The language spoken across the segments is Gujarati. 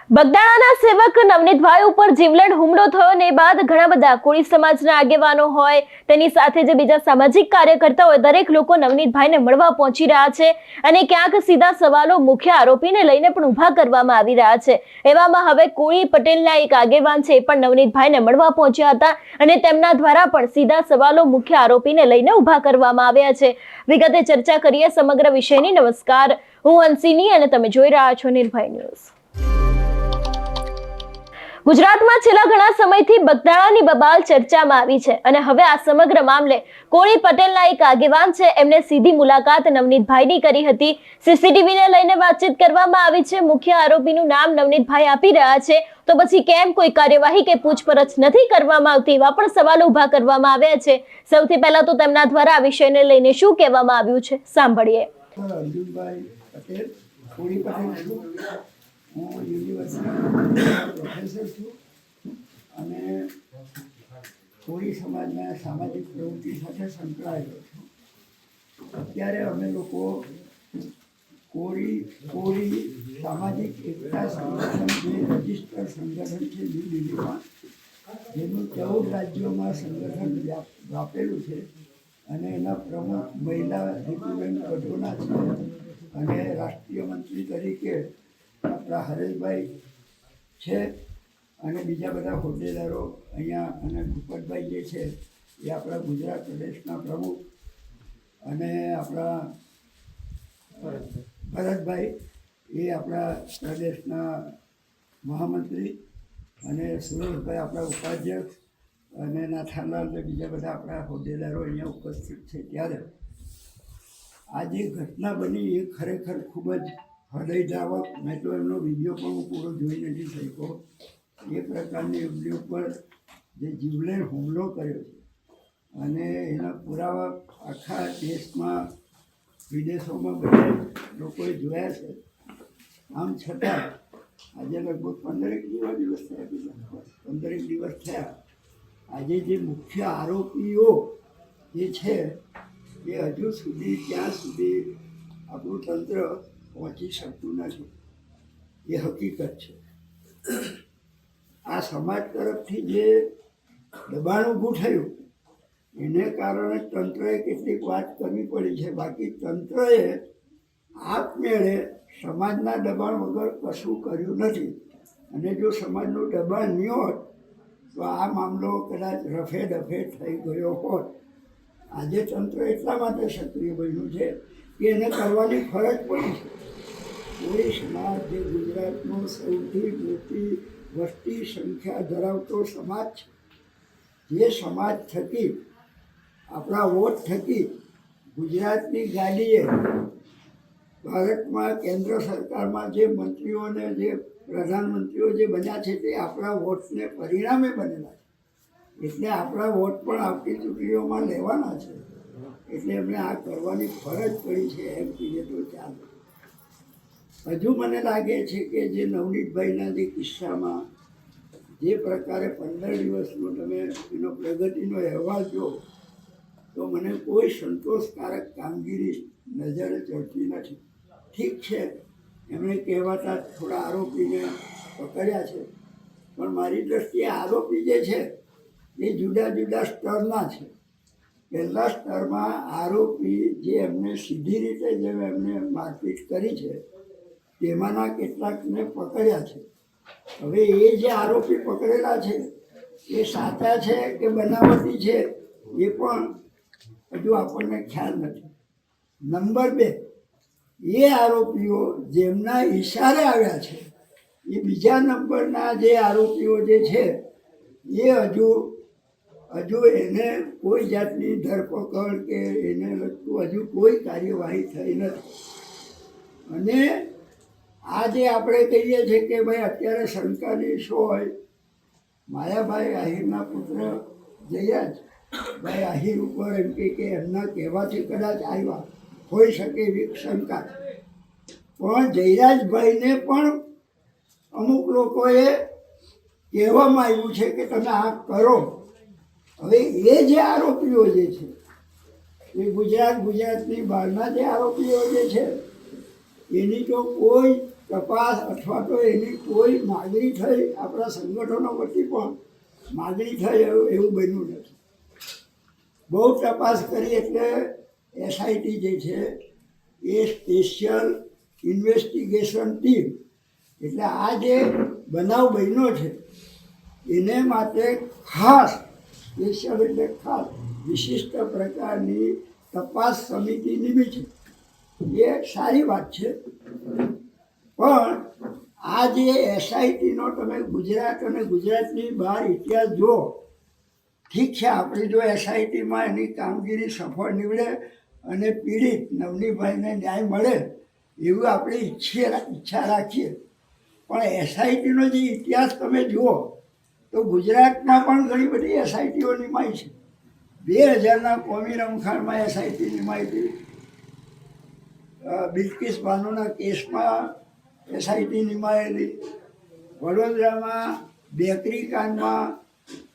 બગદાણાના સેવક નવનીતભાઈ ઉપર જીવલેણ હુમલો થયો ને બાદ ઘણા બધા કોળી સમાજના આગેવાનો હોય તેની સાથે જે બીજા સામાજિક કાર્યકર્તા હોય દરેક લોકો નવનીતભાઈને મળવા પહોંચી રહ્યા છે અને ક્યાંક સીધા સવાલો મુખ્ય આરોપીને લઈને પણ ઊભા કરવામાં આવી રહ્યા છે। એવામાં હવે કોળી પટેલના એક આગેવાન છે પણ નવનીતભાઈને મળવા પહોંચ્યા હતા અને તેમના દ્વારા પણ સીધા સવાલો મુખ્ય આરોપીને લઈને ઊભા કરવામાં આવ્યા છે। વિગતે ચર્ચા કરીએ સમગ્ર વિષયની। નમસ્કાર, હું હંસિની અને તમે જોઈ રહ્યા છો નિર્ભય ન્યૂઝ। ગુજરાતમાં છેલ્લા ઘણા સમયથી બગદાણાની બબાલ ચર્ચામાં આવી છે અને હવે આ સમગ્ર મામલે કોળી પટેલના એક આગેવાન છે એમને સીધી મુલાકાત નવનીતભાઈની કરી હતી। સીસીટીવીને લઈને વાતચીત કરવામાં આવી છે। મુખ્ય આરોપીનું નામ નવનીતભાઈ આપી રહ્યા છે તો પછી કેમ કોઈ કાર્યવાહી કે પૂછપરછ નથી કરવામાં આવતી એવા પણ સવાલો ઊભા કરવામાં આવ્યા છે। સૌથી પહેલા તો તેમના દ્વારા આ વિષયને લઈને શું કહેવામાં આવ્યું છે સાંભળીએ। અર્જુનભાઈ પટેલ, કોળી પટેલ છું। હું યુનિવર્સિટીમાં પ્રોફેસર છું અને કોળી સમાજના સામાજિક પ્રવૃત્તિ સાથે સંકળાયેલો છું। અત્યારે અમે લોકો કોળી સામાજિક એકતા સંગઠન જે રજિસ્ટર્ડ સંગઠન છે ન્યૂ દિલ્હીમાં, જેનું 14 રાજ્યોમાં સંગઠન વ્યાપેલું છે અને એના પ્રમુખ મહિલા રિપુબેન કટોના છે અને રાષ્ટ્રીય મંત્રી તરીકે આપણા હરેશભાઈ છે અને બીજા બધા હોદ્દેદારો અહીંયા અને ભૂપતભાઈ જે છે એ આપણા ગુજરાત પ્રદેશના પ્રમુખ અને આપણા ભરતભાઈ એ આપણા પ્રદેશના મહામંત્રી અને સુરેશભાઈ આપણા ઉપાધ્યક્ષ અને નાથાલાલ અને બીજા બધા આપણા હોદ્દેદારો અહીંયા ઉપસ્થિત છે। ત્યારે આ જે ઘટના બની એ ખરેખર ખૂબ જ હૃદયદ્રાવક। મેં તો એમનો વિડીયો પણ હું પૂરો જોઈ નથી શક્યો। એ પ્રકારની એમની ઉપર જે જીવલેણ હુમલો કર્યો છે અને એના પુરાવા આખા દેશમાં વિદેશોમાં બધા લોકોએ જોયા છે। આમ છતાં આજે લગભગ 15 દિવસ થયા, 15 દિવસ થયા। આજે જે મુખ્ય આરોપીઓ જે છે એ હજુ સુધી ત્યાં સુધી આપણું તંત્ર પહોંચી શકતું નથી, એ હકીકત છે। આ સમાજ તરફથી જે દબાણ ઊભું થયું એને કારણે તંત્રએ કેટલીક વાત કરવી પડી છે, બાકી તંત્રએ આપમેળે સમાજના દબાણ વગર કશું કર્યું નથી અને જો સમાજનું દબાણ નહીં હોત તો આ મામલો કદાચ રફે દફે થઈ ગયો હોત। આજે તંત્ર એટલા માટે સક્રિય બન્યું છે કે એને કરવાની ફરજ પડી છે। કોળી સમાજ જે ગુજરાતનો સૌથી મોટી વસ્તી સંખ્યા ધરાવતો સમાજ છે, જે સમાજ થકી આપણા વોટ થકી ગુજરાતની ગાડીએ ભારતમાં કેન્દ્ર સરકારમાં જે મંત્રીઓ અને જે પ્રધાનમંત્રીઓ જે બન્યા છે તે આપણા વોટને પરિણામે બનેલા છે, એટલે આપણા વોટ પણ આવતી ચૂંટણીઓમાં લેવાના છે, એટલે એમને આ કરવાની ફરજ પડી છે એમ કહીએ તો ચાલે। હજુ મને લાગે છે કે જે નવનીતભાઈના જે કિસ્સામાં જે પ્રકારે 15 દિવસનો તમે એનો પ્રગતિનો અહેવાલ જો તો મને કોઈ સંતોષકારક કામગીરી નજરે ચડતી નથી। ઠીક છે, એમણે કહેવાતા થોડા આરોપીને પકડ્યા છે, પણ મારી દ્રષ્ટિએ આરોપી જે છે એ જુદા જુદા સ્તરના છે। પહેલા સ્તરમાં આરોપી જે એમને સીધી રીતે જે એમને મારપીટ કરી છે તેમાંના કેટલાકને પકડ્યા છે। હવે એ જે આરોપી પકડેલા છે એ સાચા છે કે બનાવટી છે એ પણ હજુ આપણને ખ્યાલ નથી। નંબર 2, એ આરોપીઓ જેમના ઈશારે આવ્યા છે એ બીજા નંબરના જે આરોપીઓ જે છે એ હજુ એને કોઈ જાતની ધરપકડ કે એને લગતું હજુ કોઈ કાર્યવાહી થઈ નથી। અને આ જે આપણે કહીએ છીએ કે ભાઈ અત્યારે શંકાની શો હોય, માયાભાઈ આહિરના પુત્ર જયરાજભાઈ આહિર ઉપર એમ કે એમના કહેવાથી કદાચ આવ્યા હોઈ શકે એવી શંકા છે, પણ જયરાજભાઈને પણ અમુક લોકોએ કહેવામાં આવ્યું છે કે તમે આ કરો। હવે એ જે આરોપીઓ જે છે એ ગુજરાતની બહારના જે આરોપીઓ જે છે એની તો કોઈ તપાસ અથવા તો એની કોઈ માગણી થઈ આપણા સંગઠનો વતી પણ માગણી થઈ એવું બન્યું નથી. બહુ તપાસ કરી એટલે એસઆઈટી જે છે એ સ્પેશિયલ ઇન્વેસ્ટિગેશન ટીમ, એટલે આ જે બનાવ બન્યો છે એને માટે ખાસ સ્પેશિયલ એટલે ખાસ વિશિષ્ટ પ્રકારની તપાસ સમિતિ નિમી છે. એ સારી વાત છે, પણ આ જે એસઆઈટીનો તમે ગુજરાત અને ગુજરાતની બહાર ઇતિહાસ જુઓ, ઠીક છે આપણે જો એસઆઈટીમાં એની કામગીરી સફળ નીવડે અને પીડિત નવનીતભાઈને ન્યાય મળે એવું આપણે ઈચ્છા રાખીએ, પણ એસઆઈટીનો જે ઇતિહાસ તમે જુઓ તો ગુજરાતમાં પણ ઘણી બધી એસઆઈટીઓ નિમાઈ છે. 2000ના કોમી રમખાણમાં એસઆઈટી નિમાઈ હતી, બિલ્કિસ બાનોના કેસમાં એસઆઈટી નિમાયેલી, વડોદરામાં બેકરી કાંડમાં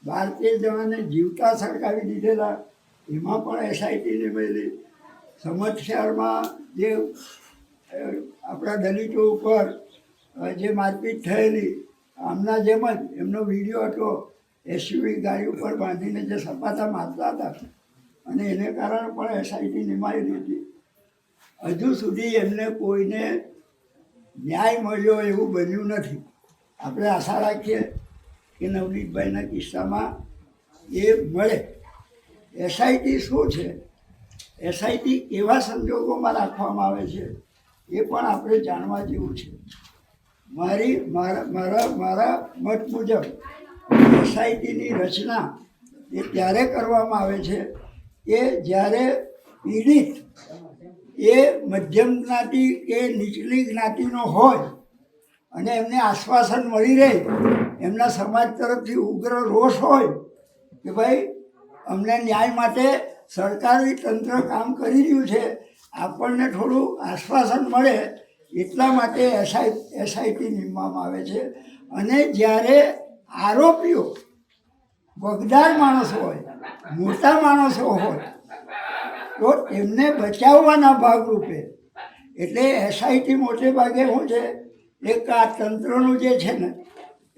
ભારતીય જવાને જીવતા સળગાવી દીધેલા એમાં પણ એસઆઈટી નિમાયેલી, સમસ્યામાં જે આપણા દલિતો ઉપર જે મારપીટ થયેલી આમના જેમ જ એમનો વિડીયો હતો, એસયુવી ગાડી ઉપર બાંધીને જે સપાટા મારતા હતા અને એને કારણે પણ એસઆઈટી નિમાયેલી હતી. હજુ સુધી એમને કોઈને ન્યાય મળ્યો એવું બન્યું નથી. આપણે આશા રાખીએ કે નવનીતભાઈના કિસ્સામાં એ મળે. એસઆઈટી શું છે, એસઆઈટી કેવા સંજોગોમાં રાખવામાં આવે છે એ પણ આપણે જાણવા જેવું છે. મારા મત મુજબ એસઆઈટીની રચના એ ત્યારે કરવામાં આવે છે કે જ્યારે પીડિત એ મધ્યમ જ્ઞાતિ કે નીચલી જ્ઞાતિનો હોય અને એમને આશ્વાસન મળી રહે, એમના સમાજ તરફથી ઉગ્ર રોષ હોય કે ભાઈ અમને ન્યાય માટે સરકારી તંત્ર કામ કરી રહ્યું છે, આપણને થોડું આશ્વાસન મળે એટલા માટે એસઆઈટી નીમવામાં આવે છે. અને જ્યારે આરોપીઓ વગદાર માણસો હોય, મોટા માણસો હોય તો એમને બચાવવાના ભાગરૂપે એટલે એસઆઈટી મોટે ભાગે શું છે, એક આ તંત્રનું જે છે ને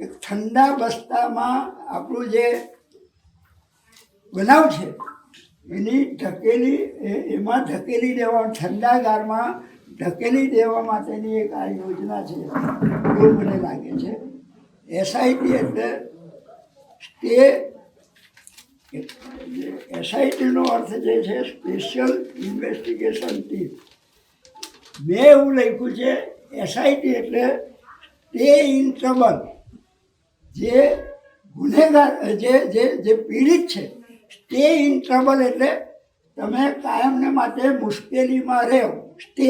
એક ઠંડા બસ્તામાં આપણું જે બનાવ છે એની એમાં ઢકેલી દેવા, ઠંડાગારમાં ઢકેલી દેવા માટેની એક આ યોજના છે એવું મને લાગે છે. એસઆઈટી એટલે એસઆઈટીનો અર્થ જે છે સ્પેશિયલ ઇન્વેસ્ટિગેશન ટીમ. મેં એવું લખ્યું છે એસઆઈટી એટલે સ્ટે ઇન ટ્રબલ. જે ગુનેગાર જે પીડિત છે, સ્ટે ઇન ટ્રબલ એટલે તમે કાયમને માટે મુશ્કેલીમાં રહો. સ્ટે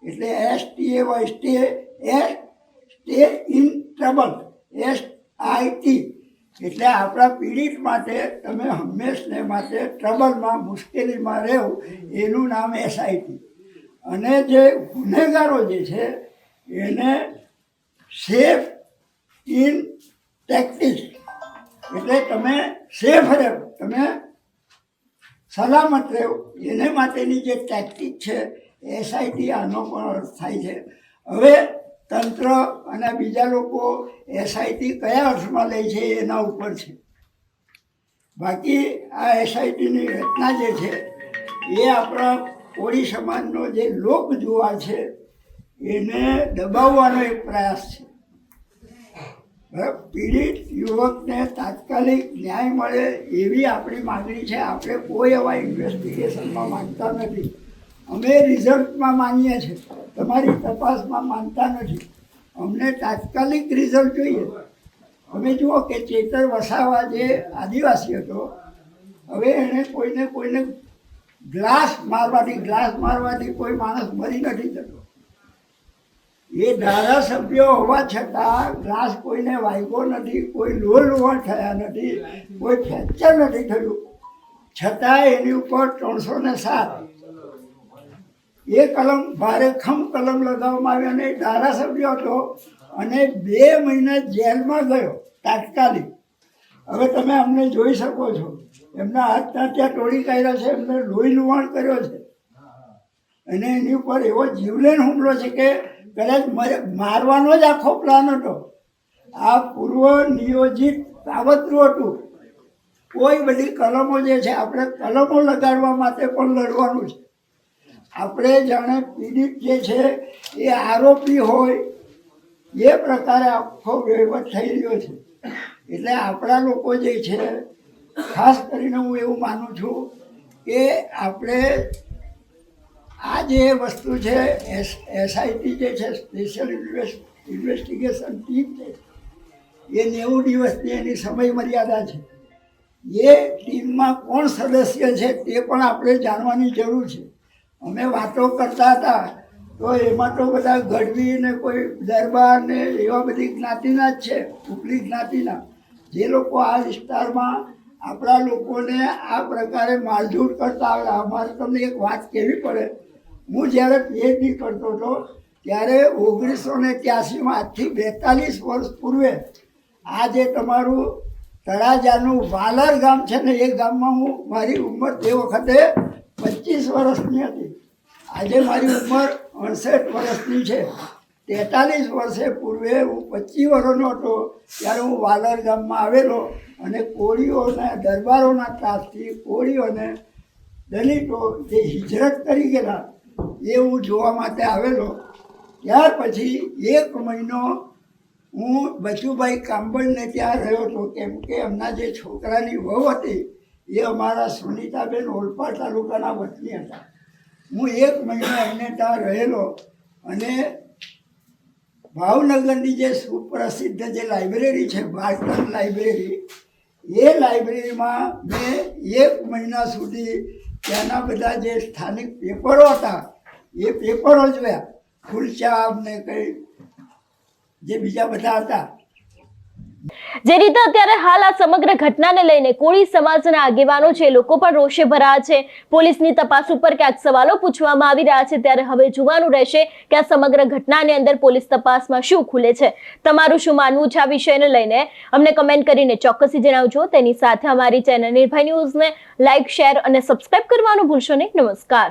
એટલે STAY stay in trouble, SIT એટલે આપણા પીડિત માટે તમે હંમેશને માટે ટ્રબલમાં મુશ્કેલીમાં રહો એનું નામ એસઆઈટી. અને જે ગુનેગારો જે છે એને સેફ ઇન ટેક્ટિસ એટલે તમે સેફ રહો, તમે સલામત રહો એને માટેની જે ટેક્ટિક છે એસઆઈટી આનો પણ અર્થ થાય છે. હવે તંત્ર અને બીજા લોકો એસઆઈટી કયા અર્થમાં લે છે એના ઉપર છે. બાકી આ એસઆઈટીની રચના જે છે એ આપણા કોળી સમાજનો જે લોક જુવાર છે એને દબાવવાનો એક પ્રયાસ છે. પીડિત યુવકને તાત્કાલિક ન્યાય મળે એવી આપણી માગણી છે. આપણે કોઈ એવા ઇન્વેસ્ટિગેશનમાં માનતા નથી. અમે રિઝલ્ટમાં માનીએ છીએ, તમારી તપાસમાં માનતા નથી. અમને તાત્કાલિક રિઝલ્ટ જોઈએ. અમે જુઓ કે ચેતર વસાવા જે આદિવાસી હતો, હવે એણે કોઈને ગ્લાસ મારવાથી કોઈ માણસ મરી નથી જતો. એ ધારાસભ્ય હોવા છતાં ગ્લાસ કોઈને વાગ્યો નથી, કોઈ લોહી થયા નથી, કોઈ ફ્રેક્ચર નથી થયું, છતાં એની ઉપર 307 એ કલમ ભારેખમ કલમ લગાવવામાં આવી અને ધારાસભ્ય હતો અને 2 મહિના જેલમાં ગયો તાત્કાલિક. હવે તમે અમને જોઈ શકો છો, એમના હાથના ત્યાં તોડી કાઢ્યા છે, એમને લોહી લુહાણ કર્યો છે અને એની ઉપર એવો જીવલેણ હુમલો છે કે કદાચ મારવાનો જ આખો પ્લાન હતો. આ પૂર્વ નિયોજિત કાવતરું હતું. કોઈ બધી કલમો જે છે આપણે કલમો લગાડવા માટે પણ લડવાનું છે. આપણે જાણે પીડિત જે છે એ આરોપી હોય એ પ્રકારે આખો વહીવટ થઈ રહ્યો છે. એટલે આપણા લોકો જે છે ખાસ કરીને હું એવું માનું છું કે આપણે આ જે વસ્તુ છે એસઆઈટી જે છે સ્પેશિયલ ઇન્વેસ્ટિગેશન ટીમ છે એ 90 દિવસની એની સમય મર્યાદા છે. એ ટીમમાં કોણ સદસ્ય છે તે પણ આપણે જાણવાની જરૂર છે. અમે વાતો કરતા હતા તો એમાં તો બધા ગઢવી ને કોઈ દરબાર ને એવા બધી જ્ઞાતિના જ છે, ઉપલી જ્ઞાતિના, જે લોકો આ વિસ્તારમાં આપણા લોકોને આ પ્રકારે મારઝૂડ કરતા આવે. અમારે તમને એક વાત કહેવી પડે. હું જ્યારે પીએચડી કરતો હતો ત્યારે 1983માં આજથી 42 વર્ષ પૂર્વે આ જે તમારું તળાજાનું વાલર ગામ છે ને એ ગામમાં મારી ઉંમર તે વખતે 25 વર્ષની હતી. આજે મારી ઉંમર 68 વર્ષની છે. 43 વર્ષે પૂર્વે હું 25 વર્ષનો હતો ત્યારે હું વાલર ગામમાં આવેલો અને કોળીઓના દરબારોના ત્રાસથી કોળીઓને દલિતો જે હિજરત કરી ગયેલા એ હું જોવા માટે આવેલો. ત્યાર પછી 1 મહિનો હું બચુભાઈ કાંબળને ત્યાં રહ્યો હતો, કેમ કે એમના જે છોકરાની વહુ હતી એ અમારા સુનીતાબેન ઓલપાડ તાલુકાના વતની હતા. હું 1 મહિનો એમને ત્યાં રહેલો અને ભાવનગરની જે સુપ્રસિદ્ધ જે લાઇબ્રેરી છે બાર્ટન લાઇબ્રેરી, એ લાઇબ્રેરીમાં મેં 1 મહિના સુધી ત્યાંના બધા જે સ્થાનિક પેપરો હતા એ પેપરો જોયા. ફૂલચાપ ને કંઈ જે બીજા બધા હતા. જે રીતે અત્યારે હાલ આ સમગ્ર ઘટનાને લઈને કોળી સમાજના આગેવાનો છે લોકો પણ રોષે ભરાયા છે. પોલીસની તપાસ ઉપર ક્યાંક સવાલો પૂછવામાં આવી રહ્યા છે. ત્યારે હવે જોવાનું રહેશે કે આ સમગ્ર ઘટનાની અંદર પોલીસ તપાસમાં શું ખુલે છે. તમારું શું માનવું છે આ વિષયને લઈને અમને કમેન્ટ કરીને ચોક્કસથી જણાવજો. તેની સાથે અમારી ચેનલ નિર્ભય ન્યૂઝને લાઇક, શેર અને સબસ્ક્રાઇબ કરવાનું ભૂલશો નહીં. નમસ્કાર.